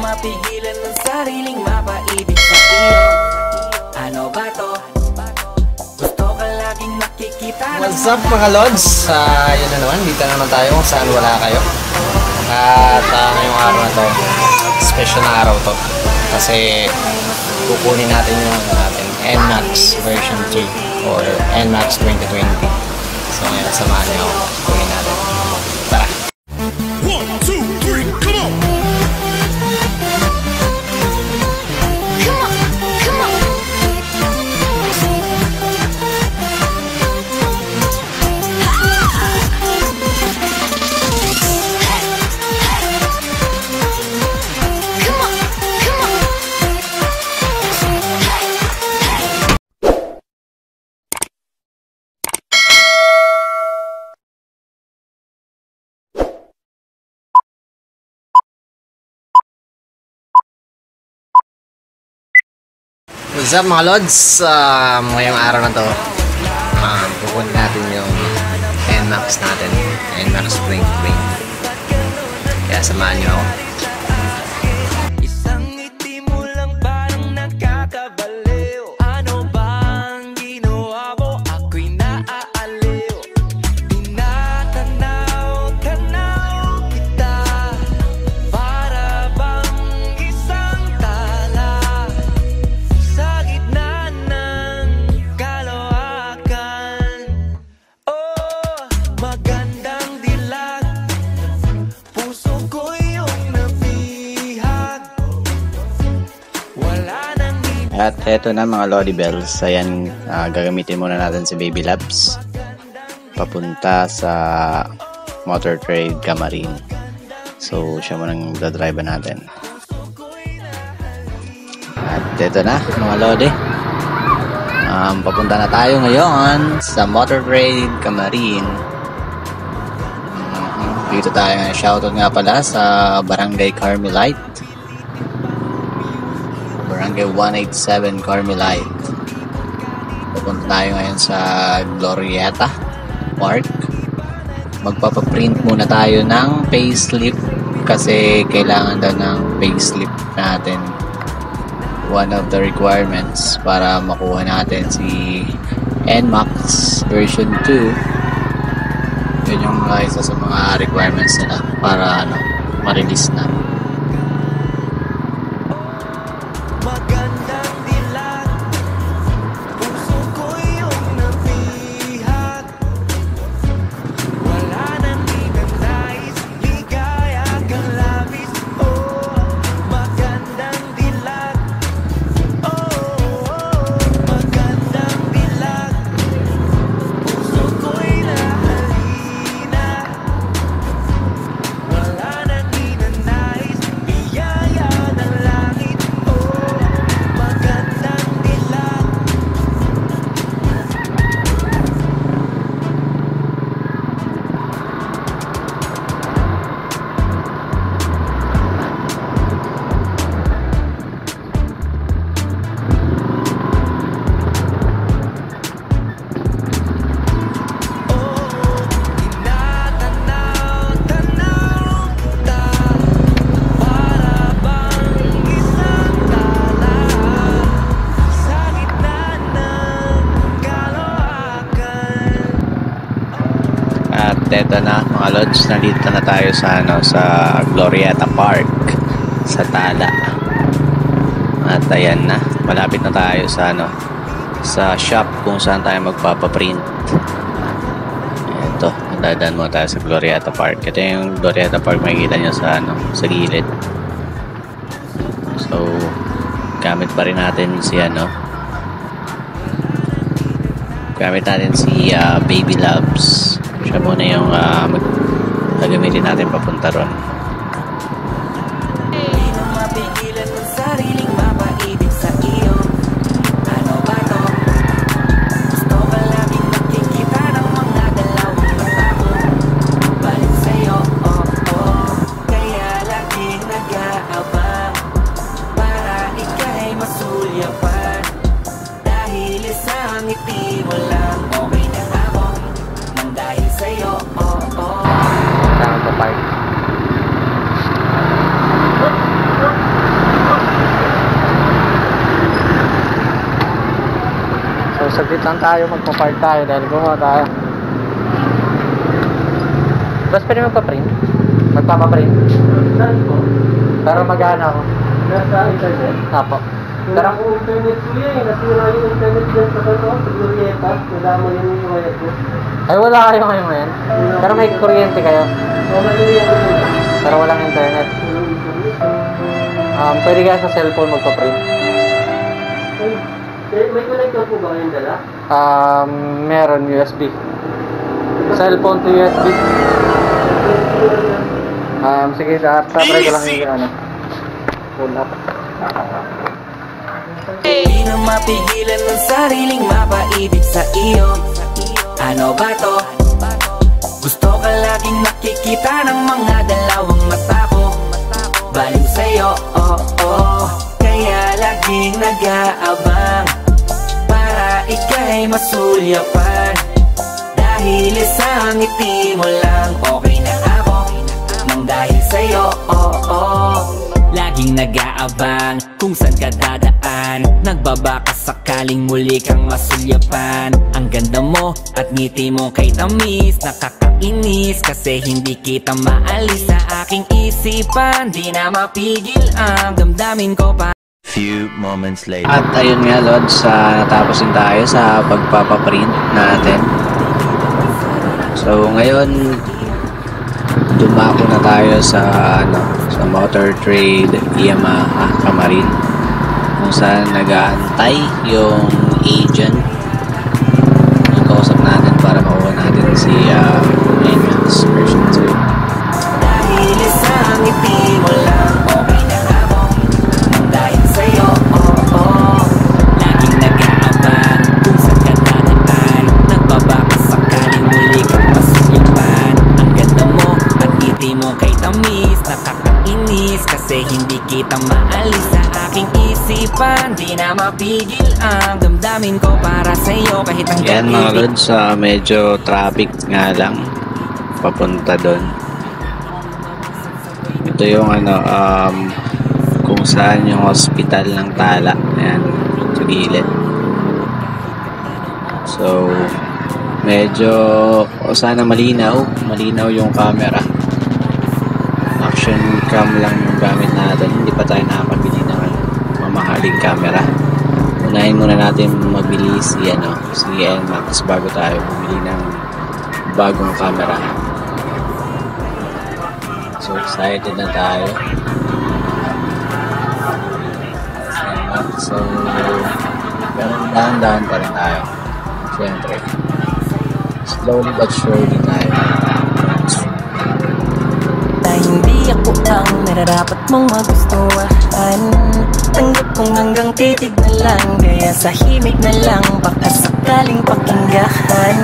mapigilan ng sariling mapaibig sa iyo. Ano ba to? Gusto ka laging nakikita. What's up mga lods? Yun na naman, dito naman tayo kung saan wala kayo. At ngayong araw na to, special na araw to. Kasi kukunin natin yung NMAX version 2 or NMAX 2020. So ngayon, samahan niyo ako. Kunin natin. Tara! 1, 2, 3, come on! What's up mga lods? Ngayong araw na to, kukunin natin yung NMAX natin, NMAX 2020. Kaya samahan nyo ako. Isang ngiti mo lang parang nakakabaliw. Ano bang ginawa mo? Ako'y naaaliw. Tinatanaw-tanaw kita, para bang isang tala sa gitna ng kalawakan. Oh, magandang dilag, puso ko yung nabihag. Wala nang At eto na mga Lodi Bells, ayan, gagamitin muna natin si Baby Labs papunta sa Motor Trade Camarin. So siya munang dadrive natin. At eto na mga Lodi, papunta na tayo ngayon sa Motor Trade Camarin. Dito tayo ngayon. Shoutout nga pala sa Barangay Carmelite, Barangay 187 Carmelite. Pupunta tayo ngayon sa Glorieta Park. Magpapaprint muna tayo ng payslip kasi kailangan daw ng payslip natin. One of the requirements para makuha natin si NMAX version 2. Yun yung isa sa mga requirements nila para ma-release na. magandang dilag, puso ko yung nabihag. Wala nang ninanais, ligaya kang labis. Oh, magandang dilag. Oh, magandang dilag, puso ko'y nahalina. Wala nang ninanais, biyaya ng langit. Oh, magandang dilag. Tinatanaw-tanaw kita, para bang isang tala sa gitna ng kalawakan. At eto na mga Lods, nandito na tayo sa sa Glorieta Park sa Tala. At ayan na, malapit na tayo sa sa shop kung saan tayo magpapaprint. Ito, dadaan mo tayo sa Glorieta Park. Ito yung Glorieta Park, makikita nyo sa sa gilid. So gamit pa rin natin si gamit natin si Baby Labs. Siya muna yung gagamitin natin papunta ron. Di na mapigilan ng sariling mapaibig sa iyo. Ano ba to? Gusto ka laging nakikita ng mga galaw ng tao. Balik sa'yo, oh, oh. Kaya laging nag-aabang para ika'y masulyapan. Dahil isang ngiti mo lang, okay na ako. Nang dahil sa'yo, oh, oh. Tama pa park. Saglit lang tayo, magpa-park tayo dahil gumawa tayo. Tapos pwede magpa-print? Magpapa-print? Pero mag-ano ako? Nasa internet? Apo. Pero ang internet ko yan, nasira yung internet dyan sa Glorieta. Nadama yung wire ko. Ay, wala kayo ngayon. Pero may kuryente kayo. Pero walang internet. Pwede kaya sa cellphone magpa-print? May connector po ba kayong dala? Meron USB. Cellphone to USB. Sige, try ko lang yung ano. Pull up. Di na mapigilan ng sariling mapaibig sa iyo. Ano ba to? Gusto ka laging nakikita ng mga dalawang mata ko. Baliw sa'yo, kaya laging nag-aabang para ika'y masulyapan. Dahil isang ngiti mo lang, okay na ako nang dahil sa'yo, laging nag-aabang kung saan ka dadaan. Nagbabaka sakaling muli kang masulyapan. Ang ganda mo at ngiti mo kay tamis, nakakainis kasi hindi kita maalis sa aking isipan. Di na mapigil ang damdamin ko pa. Few moments later. At ayun nga, Lods, natapos din tayo sa pagpapaprint natin. So ngayon, dumako na tayo sa sa Motor Trade Yamaha Camarin, kung saan nag-aantay yung agent. Nakausap natin para makuha natin si NMAX version 2. Dahil isang ngiti mo lang, okay na ako nang dahil sa'yo, laging nag-aabang kung saan ka dadaan. Nagbabaka sakaling muli kang masulyapan. Ang ganda mo at ngiti mo kay tamis, nakakainis kasi hindi kita maalis sa aking isipan. Di na mapigil ang damdamin ko para sa'yo kahit ang Yan mga Lods, medyo traffic nga lang papunta doon. Ito yung kung saan yung hospital ng Tala. Ayan, sa gilid. So medyo sana malinaw yung camera. Action cam lang yung gamit natin, hindi pa tayo nakakabili ng mamahaling camera. Unahin muna natin magbili si NMAX bago tayo bumili ng bagong camera. So excited na tayo. So pero dahan-dahan pa rin tayo. Siyempre, slowly but surely tayo. Hindi ako ang nararapat mong magustuhan. Tanggap kong hanggang titig na lang, kaya sa himig na lang baka sakaling pakinggan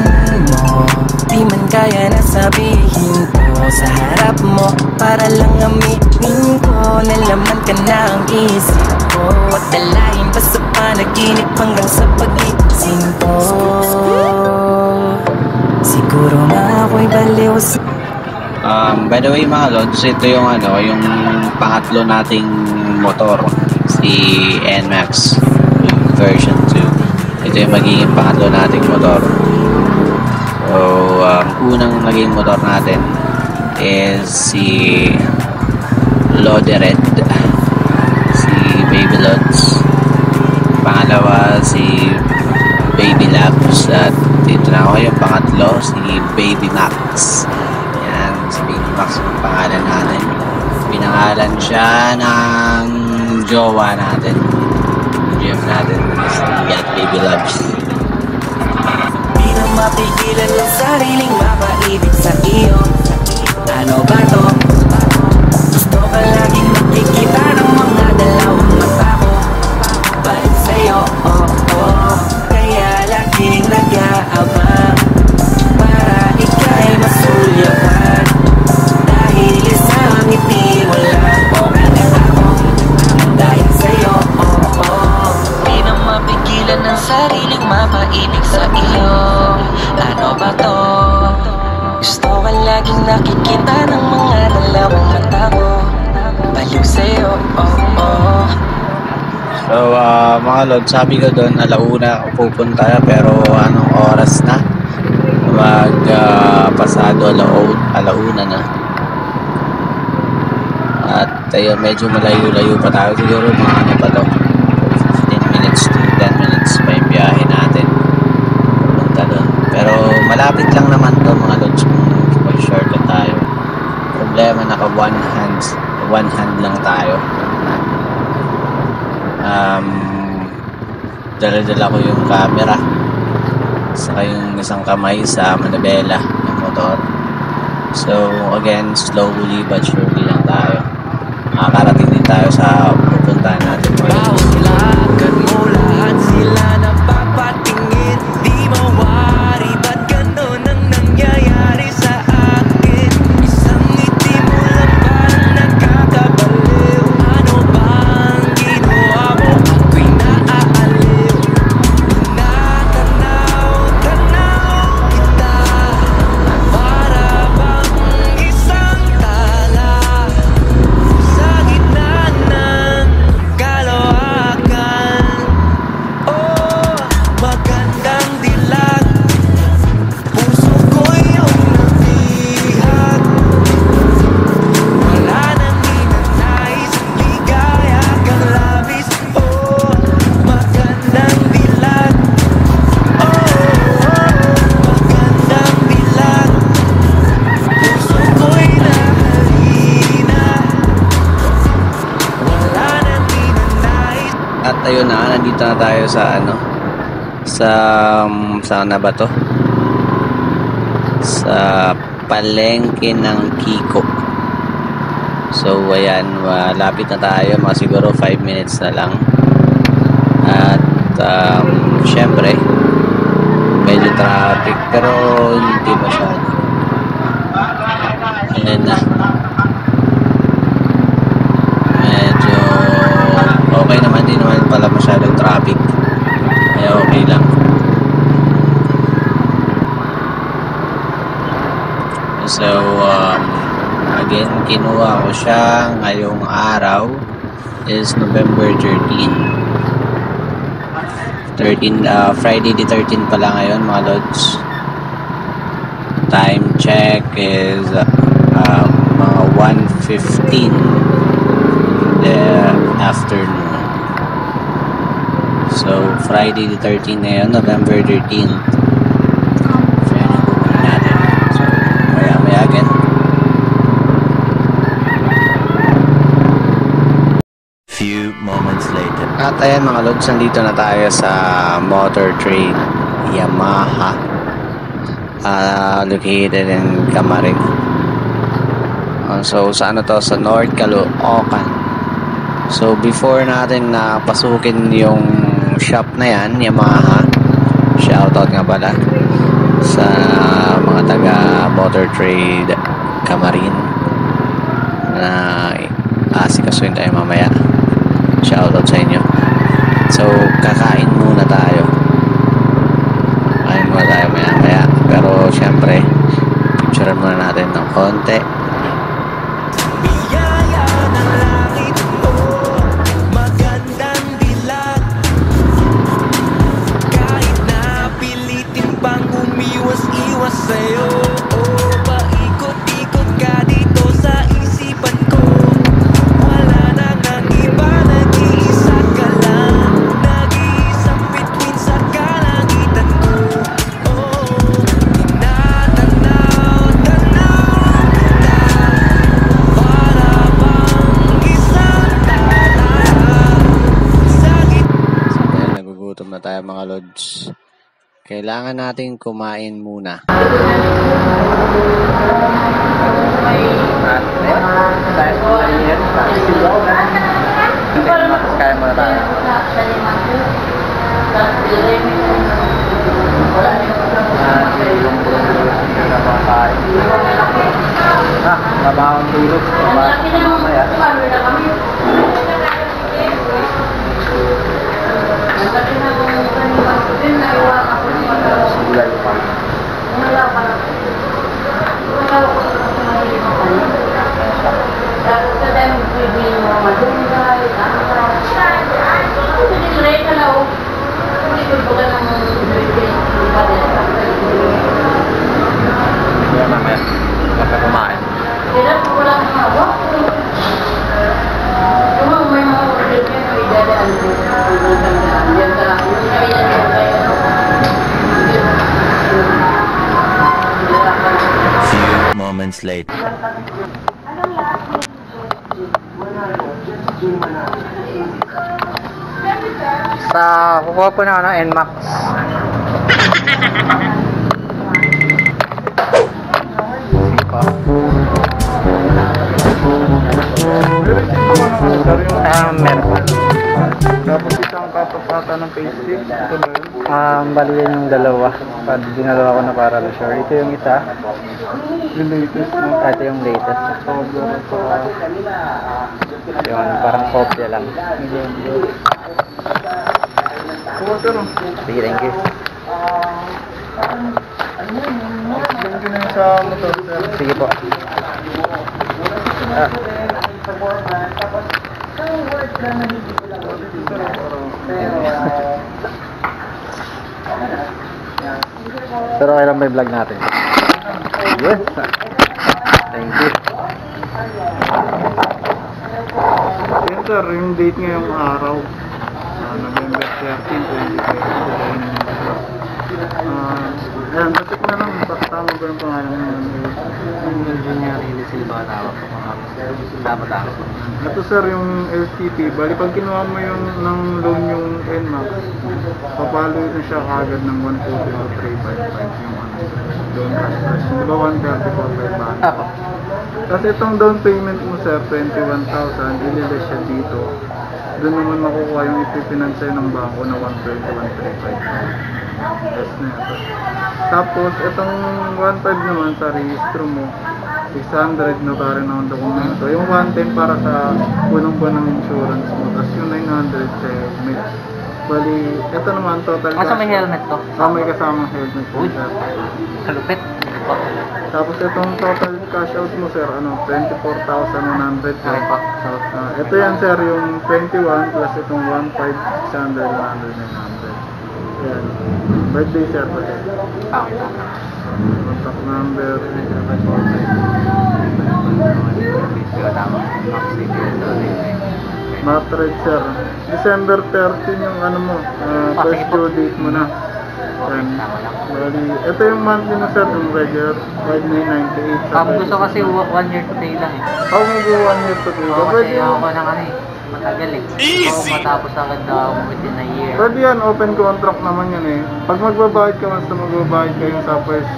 mo. Di man kaya na sabihin ko sa harap mo, para lang aminin ko na laman ka na ang isip ko. At dalahin pa sa panaginip hanggang sa pag-isin ko. Siguro na ako'y baliw sa By the way mga Lods, ito yung yung pangatlo nating motor, si NMAX version 2. Ito yung magiging pangatlo nating motor. So unang naging motor natin is si Loderet, si Baby Lods. Pangalawa si Baby Labs, at dito na ako yung pangatlo, si Baby Max. Si Baby Max yung pangalan natin. Pinangalan siya ng jowa natin, GF natin, si Baby Loves. di na mapigilan ng sariling mapaibig sa iyo. Ano ba to? Gusto ka laging nakikita ng mga dalawang mata ko. Balik sa'yo, kaya laging nag-aabang para ika'y masulyapan. Dahil isang ngiti mo lang, okay na ako nang dahil sa'yo, di na mapigilan ng sariling mapaibig sa iyo. Ano ba to? Gusto ka laging nakikita ng mga dalawang mata ko. Baliw sa'yo, So, mga lod, sabi ko doon, alauna pupunta, pero anong oras na? Pasado alauna na. At ayun, medyo malayo-layo pa tayo. Siguro mga ano pa to, 15 minutes to 10 minutes pa yung biyahe natin pupunta doon. Pero malapit lang naman to mga lods kung mag-shortcut tayo. Problema, naka one hand lang tayo. Dala-dala ko yung camera saka yung isang kamay sa manabela ng motor. So again, slowly but surely lang tayo. Makakarating din tayo sa pupuntahan natin. Bawat lakad mo, lahat sila napapatingin. Di mawari, ba't ganun ang nangyayari sa akin? Isang ngiti mo lang parang nakakabaliw. Ano bang ginawa mo? Ako'y naaaliw. Tanaw kita, para bang isang tala sa gitna ng kalawakan. Oh, magandang dilag, puso ko'y iyong nabihag. Wala nang ninanais, ligaya kang labis. Oh, magandang dilag. Oh, magandang dilag, puso ko'y nahalina. Wala nang ninanais. At ayun na, nandito na tayo sa ano, saan na ba to? Sa palengke ng Kiko. So ayan, malapit na tayo, mga siguro 5 minutes na lang. At syempre medyo traffic pero hindi masyado. Ayan na, medyo okay naman, din naman pala masyadong traffic, kaya okay lang. So again, kinuha ko siya ngayong araw is November 13, Friday the 13 pala ngayon mga lods. Time check is mga 1:15 in the afternoon. So Friday the 13 ngayon, November 13. So yan ang kukunin natin. So maya again. Few moments later. At ayan mga lods, nandito na tayo sa Motor Trade Yamaha, located in Camarin. So sa ano to, sa North Caloocan. So before natin na pasukin yung shop na yan, Yamaha, shoutout nga pala sa mga taga Motor Trade Camarin na asikasuhin tayo mamaya. Shoutout sa inyo. So kakain muna tayo. Kain muna tayo maya. Pero syempre, picturean muna natin ng konti. Biyaya ng langit, oh, magandang dilag. Kahit na pilitin pang umiwas-iwas sa'yo, oh, paikot-ikot ka dito sa isipan ko. Wala nang ang iba, nag-iisa ka lang. Nag-iisang bituin sa kalangitan ko. Oh, tinatanaw kita, para bang isang tala sa gitna. Dahil nagugutom na tayo mga lods, kailangan nating kumain muna. Kaya muna tayo. Mabawang tulog. Mamaya. Sulay pa. later. Sa kukuha po na NMAX. Meron. Tapos isang kapapata ng paystick. Ito ba yun? Bali yan yung dalawa. Pag dinalawa ko na para sure. Ito yung isa. Yung latest mo. Ito yung latest. Yung ano, parang kopya lang. Kumusta no? Sige, thank you. Explain ko na yung sa motor, sir. Sige po. Pero okay lang ba yung vlog natin? Yes. Thank you. Yan sir, yung date ngayong araw. November 13, 2020. Ayan, batik na lang. Tama ba yung pangalan mo? Yung engineer Hilly Silva tawag ko. Dapat ako. Ito sir, yung LTP. Bali, pag kinuha mo yung ng loan yung NMAX, papalo na siya kagad ng 140,355 yung ano, loan cash price. Di ba 134,500? Ako. Kasi itong down payment mo sir, 21,000, ililis siya dito. Doon naman makukuha yung ipipinance sa'yo ng bangko na 121,355. Yes na ito. Tapos, itong 1.5 naman sa registro mo, 600 na rin ang dokumento. Yung 110 para sa punong buwan ng insurance mo. Tapos yung 900 sa helmet. Bali, ito naman total. Asa may helmet to? May kasamang helmet po, Uy. sir. Kalupit. Tapos itong total cash out mo sir, 24,100 sir. Okay po. Ito yan sir, yung 21 plus itong 1,500, 600, 100, 900. Yan. Birthday sir. Okay. Contact number. Matred sir. December 13 yung ano mo, first due date mo na. Yan. Bali, ito yung monthly na sir, yung regular, 5,998 sa Gusto kasi 1 year to pay lang eh. may go 1 year to pay. Oo, Pwede kasi yan. ako ng ano eh. Matagal eh. Easy! Matapos agad na within a year. Pwede yan, open contract naman yan eh. Pag magbabayad ka, basta magbabayad ka yung sa first,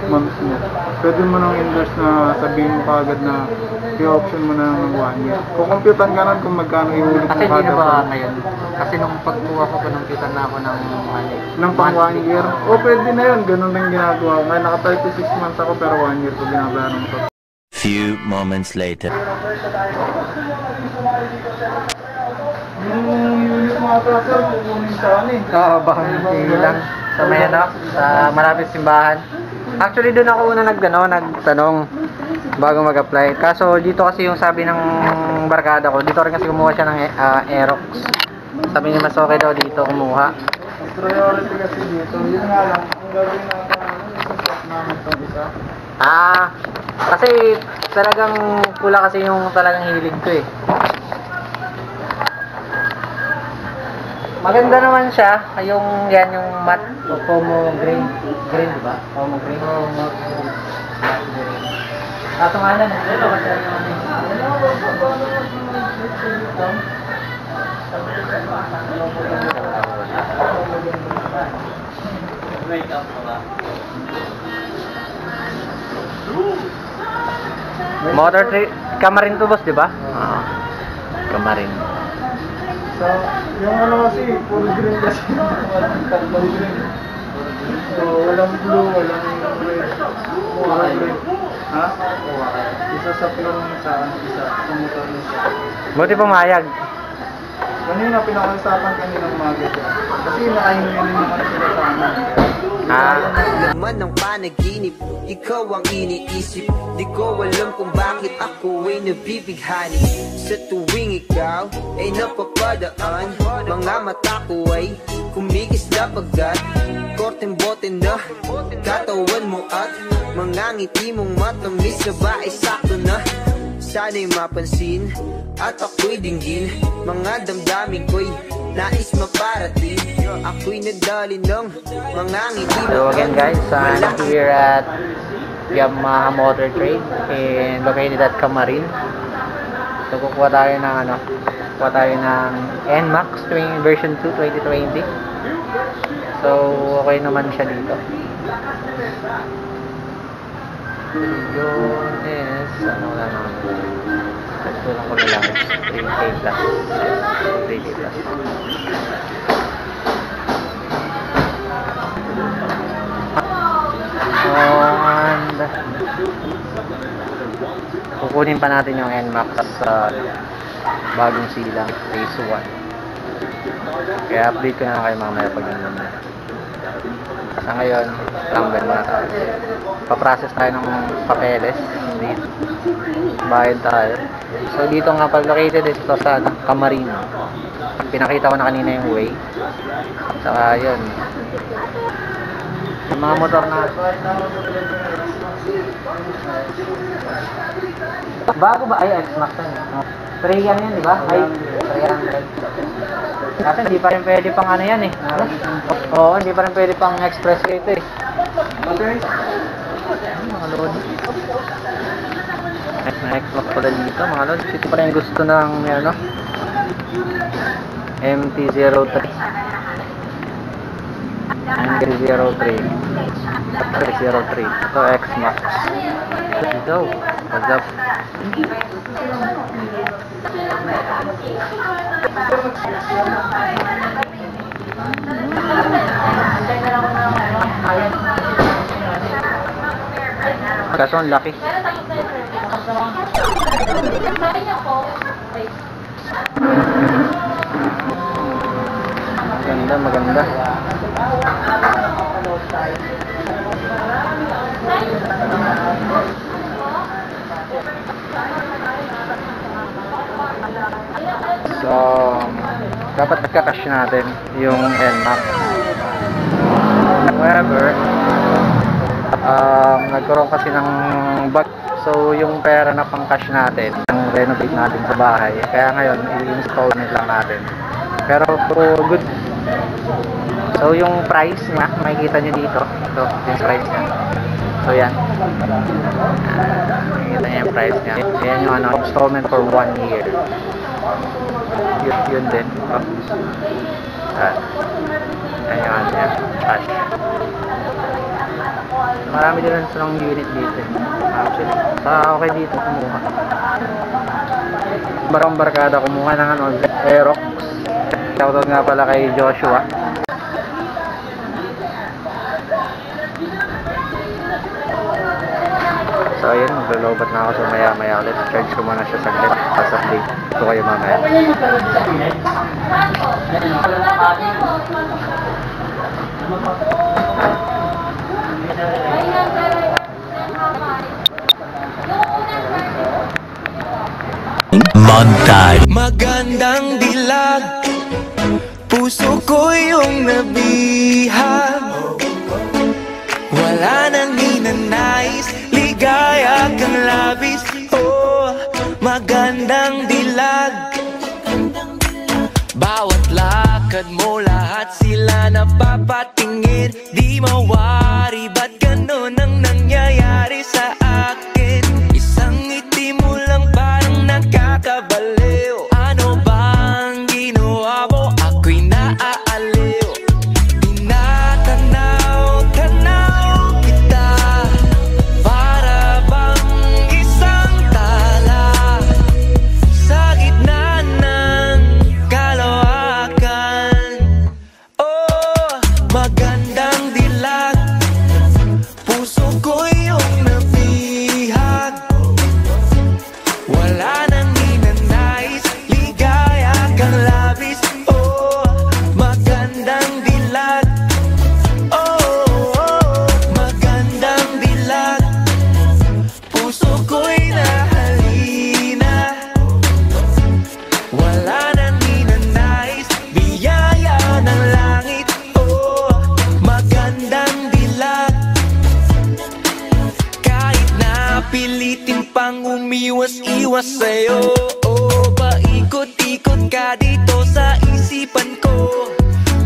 month mo. Pwede mo nang invest na sabihin mo kagad na i-option mo na ng 1 year. Kukumputan ka na kung magkano ihulog mo Kasi hindi na kagad. ba ngayon? Kasi nung pagkuha ko computer na ako ng ano Nang pang 1 year? O pwede na yun, ganun din ginagawa ko. Ngayon naka 36 months ako pero 1 year ko binabayaran mo. Few moments later. Yung unit mga sir, kukunin sa ano eh. Oo, baka lang sa may ano, sa malapit simbahan. Actually doon ako una nagtanong bago mag-apply. Kaso dito kasi yung sabi ng barkada ko, dito rin kasi kumuha siya ng Aerox. Sabi niya mas okay daw dito kumuha. Priority kasi dito, yun nga lang, ang gagawin namin itong isa. Kasi talagang pula kasi yung talagang hilig ko eh. Maganda naman siya, yung yan yung matte o Como green, diba? Como green. Matte green. Kaso nga lang, ito kasi ano eh. Motor trade, Kamarin to boss, di ba? Oo. Kamarin. So, yung ano kasi, full green kasi. Tatlong green. So, walang blue, walang red. Walang red. Ha? Isa sa plong sa isa. Sa motor niya. Buti pumayag. Kanina, pinakausapan kaninang umaga siya. Kasi nakahingi naman sila sa amin. Naman ng panaginip, ikaw ang iniisip. Di ko alam kung bakit ako ay nabibighani. Sa tuwing ikaw ay napapadaan, mga mata ko ay kumikisla pagkat korteng bote na katawan mo at mga ngiti mong matamis na ba ay sakto na. Sana'y mapansin at ako'y dinggin, mga damdamin ko'y nais maparating. Ako'y nadali ng mga ngiti. So again guys, I'm here at Yamaha Motor Trade and located at Camarin. So kukuha tayo ng NMAX version 2 2020. So okay naman siya dito. Yun is wala naman. Ito lang ko na lang 3K plus. 3K plus. And kukunin pa natin yung NMAX sa bagong silang phase 1. Kaya update ko na kayo mamaya pag naman. Sa ngayon, tambay muna tayo. Pa-process tayo ng papeles dito. Bayad tayo. So dito nga pag located is ito sa Camarin. Pinakita ko na kanina yung way. Saka yun. Yung mga motor na bago ba? Ay, X-Max yan. Freya yan, di ba? Ay, Freya. Kasi hindi pa rin pwede pang ano yan eh. Oo, hindi pa rin pwede pang express ito eh. Mga lodi. X-Max pala dito, mga lodi. Ito pa rin gusto ng ano, MT-03. MT-03. MT-03. Ito, X-Max. Let's go. What's up? Kaso ang laki. Maganda, maganda. So, dapat nagka-cash natin yung NMAX. However, nagkaroon kasi ng bug. So, yung pera na pang cash natin, ang renovate natin sa bahay. Kaya ngayon, i-installment lang natin. Pero, good. So, yung price niya, makikita nyo dito. Ito, yung price niya. So, yan. Makikita nyo yung price niya. Yan yung installment for 1 year. Yun din. Yan yung niya. Cash. Marami din lang silang unit dito. Actually, okay dito kumuha. Barang barkada kumuha ng Aerox. Shoutout nga pala kay Joshua. So ayun, maglalobat na ako. So maya ulit. Charge ko muna siya saglit. As update. Ito kayo mamaya. Montage. Magandang dilag, puso ko yung nabihag. Wala nang hinanais, ligaya kang labis. Oh, magandang dilag. Bawat lakad mo, lahat sila napapatingin. Di mawari, ba't ganun ang nangyayari sa akin? Isang ngiti mo lang parang nakakabaliw. Ano bang ginawa mo? Ako'y naaaliw. Tinatanaw kita, para bang isang tala sa gitna ng kalawakan. Oh, magandang dilag, puso ko yung nabihag. Wala nang hinanais, ligaya kang labis. Oh, magandang dilag. Oh, magandang dilag, puso ko'y nahalina. Wala nang hinanais, biyaya ng langit. Oh, magandang dilag. Kahit napilitin pang umiwas-iwas sa'yo, oh, paikot-ikot ka dito sa isipan ko.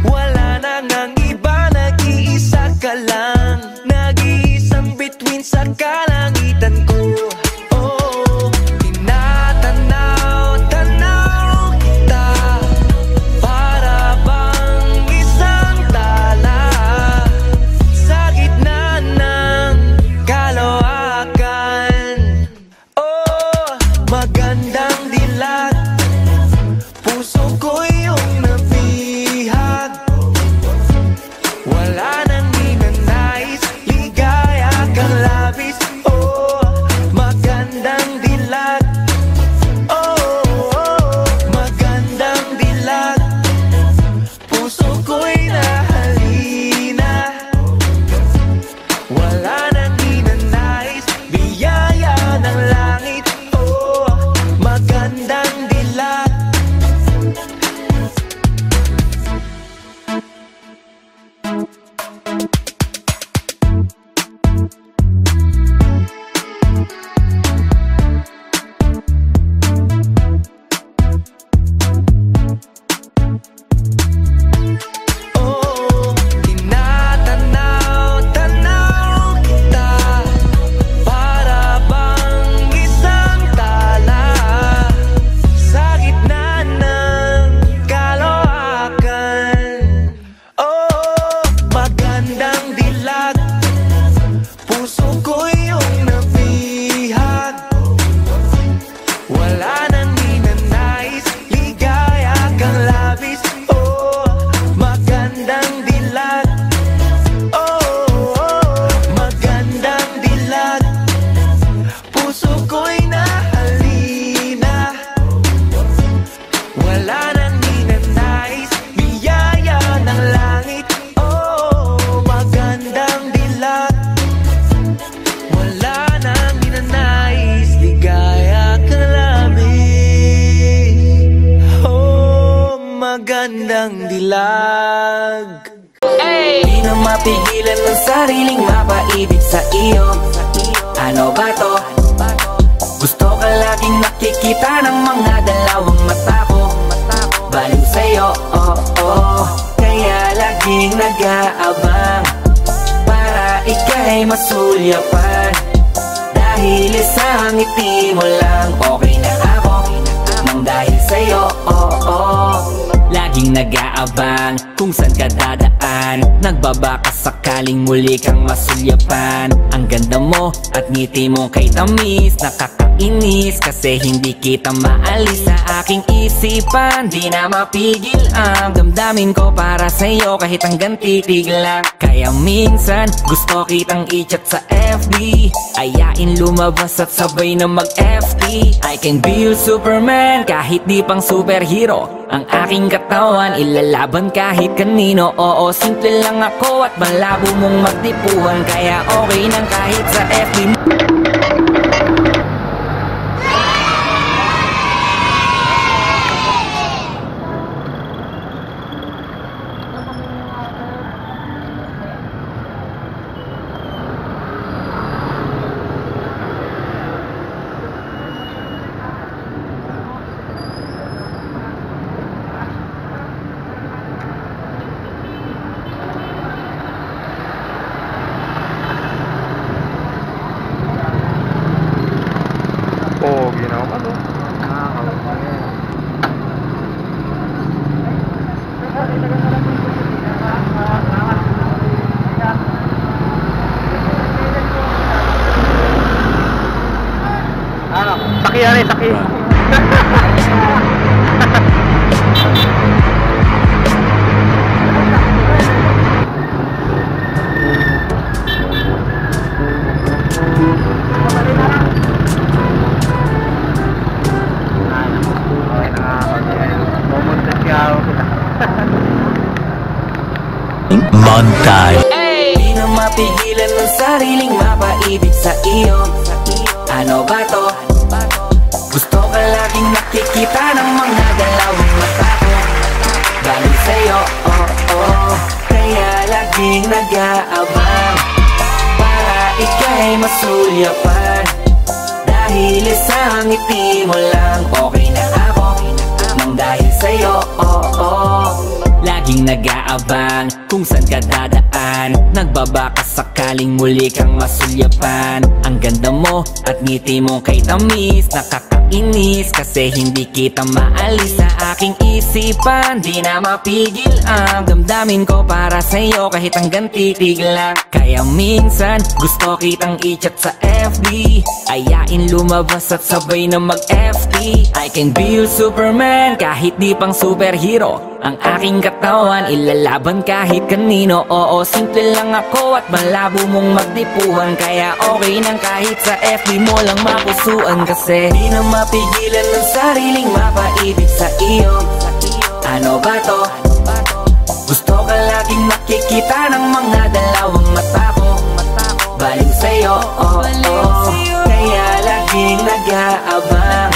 Wala nang ang iba, nag-iisa ka lang. Nag-iisang bituin sa kalangitan ko. Oh, tinatanaw-tanaw kita, para bang isang tala sa gitna ng kaloakan. Oh, magandang dilat, puso ko yung nabihag. Wala nang ninanais, ligaya kang labis. Oh, magandang dilat. Oh, magandang dilat, puso ko'y nahalina. Wala nang ninanais, biyaya ng langit. Oh, magandang dilat. Oh, tinatanaw-tanaw kita, para bang isang tala sa gitna ng kaloakan. Oh, magandang dilat, puso ko yung nabihag. Wala nang ninanais, ligaya kang labis. Oh, magandang dilat. Oh, magandang dilat, puso ko'y nahalina. Wala nang ninanais, biyaya ng langit. Oh, magandang dilat. Wala nang ninanais, ligaya kang labis. Oh, magandang dilag. Di na mapigilan ng sariling mapaibig sa iyo. Ano ba to? Gusto ka laging nakikita ng mga dalawang mata ko. Baliw sa'yo, oh, oh. Kaya laging nag-aabang, para ika'y masulyapan. Dahil isang ngiti mo lang, okay na ako. Nang dahil sa'yo, oh, oh. Laging nag-aabang kung saan ka dadaan, nagbabaka sakaling muli kang masulyapan. Ang ganda mo at ngiti mo kay tamis, nakakainis kasi hindi kita maalis sa aking isipan. Di na mapigil ang damdamin ko para sa'yo, kahit hanggang titig lang. Kaya minsan gusto kitang i-chat sa FB, ayain lumabas at sabay na mag-FT. I can be your Superman kahit di pang superhero. Ang aking katawan ilalaban kahit kanino. Oo, simple lang ako at malabo mong magtipuhan, kaya okay nang kahit sa FB mo. Saki yan eh, saki. Montage. Di na mapigilan ng sariling mapaibig sa iyo. Ano ba to? Gusto ka laging nakikita ng mga dalawang mata ko. Baliw sa'yo, oh, oh. Kaya laging nag-aabang, para ika'y masulyapan. Dahil isang ngiti mo lang, okay na ako. Nang dahil sa'yo, oh, oh. Lagi laging nag-aabang kung saan ka dadaan. Nagbabaka sakaling muli kang masulyapan. Ang ganda mo at ngiti mo kay tamis, nakakainis kasi hindi kita maalis sa aking isipan. Di na mapigil ang damdamin ko para sa'yo kahit hanggang titig lang. Kaya minsan gusto kitang i-chat sa FB, ayain lumabas at sabay na mag-FT. I can be your Superman kahit di pang superhero. Ang aking katawan ilalaban kahit kanino. Oo, simple lang ako at malabo mong magtipuhan. Kaya okay nang kahit sa FB mo lang mapusuan. Kasi di na mapigilan ng sariling mapaibig sa iyo. Ano ba to? Gusto ka laging nakikita ng mga dalawang mata ko. Baliw sa'yo, oh, oh. Kaya laging nag-aabang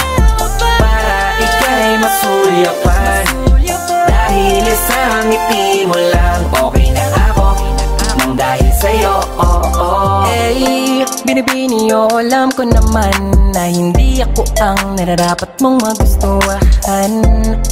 para ika'y masulyapan. Dahil sa ngiti mo lang okay na ako nang dahil sa'yo, oh, oh. Hey, binibini o alam ko naman na hindi ako ang nararapat mong magustuhan.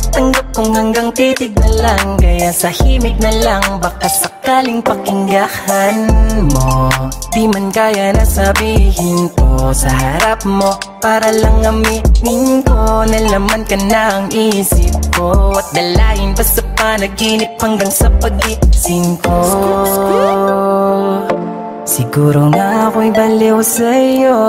Tanggap kong hanggang titig na lang, kaya sa himig na lang baka sakaling pakinggahan mo. Di man kaya na sabihin ko sa harap mo, para lang aminin ko na laman ka na ang isip ko. At dalahin pa sa panaginip hanggang sa pag-iising ko. Siguro nga ako'y baliw sa'yo.